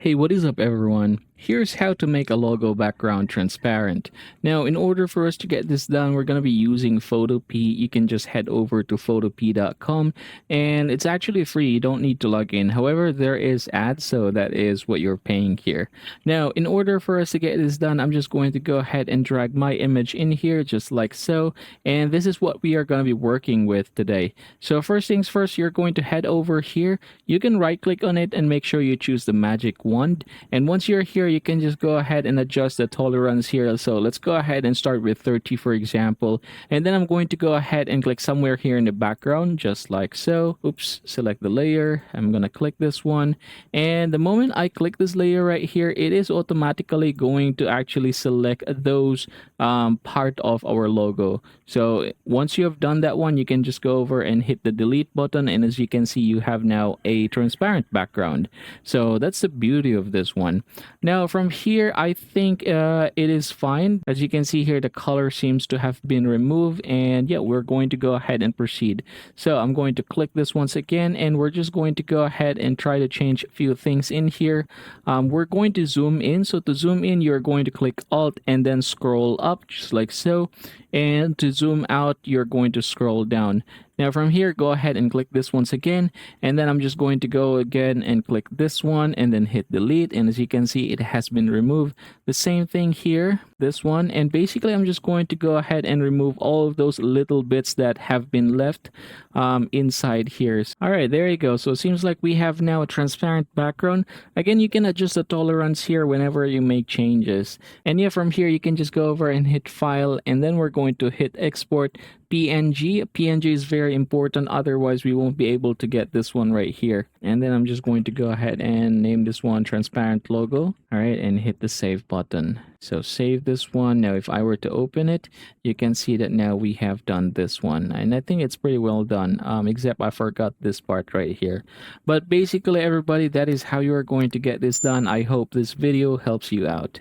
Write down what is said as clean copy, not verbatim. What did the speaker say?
Hey, what is up everyone? Here's how to make a logo background transparent. Now, in order for us to get this done, we're going to be using Photopea. You can just head over to photopea.com and it's actually free. You don't need to log in. However, there is ads, so that is what you're paying here. Now, in order for us to get this done, I'm just going to go ahead and drag my image in here just like so. And this is what we are going to be working with today. So first things first, you're going to head over here. You can right click on it and make sure you choose the magic wand. And once you're here, you can just go ahead and adjust the tolerance here. So let's go ahead and start with 30, for example. And then I'm going to go ahead and click somewhere here in the background, just like so. Oops, select the layer. I'm going to click this one. And the moment I click this layer right here, it is automatically going to actually select those part of our logo. So once you have done that one, you can just go over and hit the delete button. And as you can see, you have now a transparent background. So that's the beauty of this one. Now from here, I think it is fine. As you can see here, the color seems to have been removed. And yeah, we're going to go ahead and proceed. So I'm going to click this once again, and we're just going to go ahead and try to change a few things in here. We're going to zoom in. So to zoom in, you're going to click Alt and then scroll up just like so. And to zoom out, you're going to scroll down. Now from here, go ahead and click this once again, and then I'm just going to go again and click this one and then hit delete. And as you can see, it has been removed. The same thing here, this one, and basically I'm just going to go ahead and remove all of those little bits that have been left inside here. All right, there you go. So it seems like we have now a transparent background. Again, you can adjust the tolerance here whenever you make changes. And yeah, from here you can just go over and hit file, and then we're going to hit export PNG. PNG is very important, otherwise we won't be able to get this one right here. And then I'm just going to go ahead and name this one transparent logo. All right, and hit the save button. So save this one. Now if I were to open it, you can see that now we have done this one, and I think it's pretty well done, except I forgot this part right here. But basically everybody, that is how you are going to get this done. I hope this video helps you out.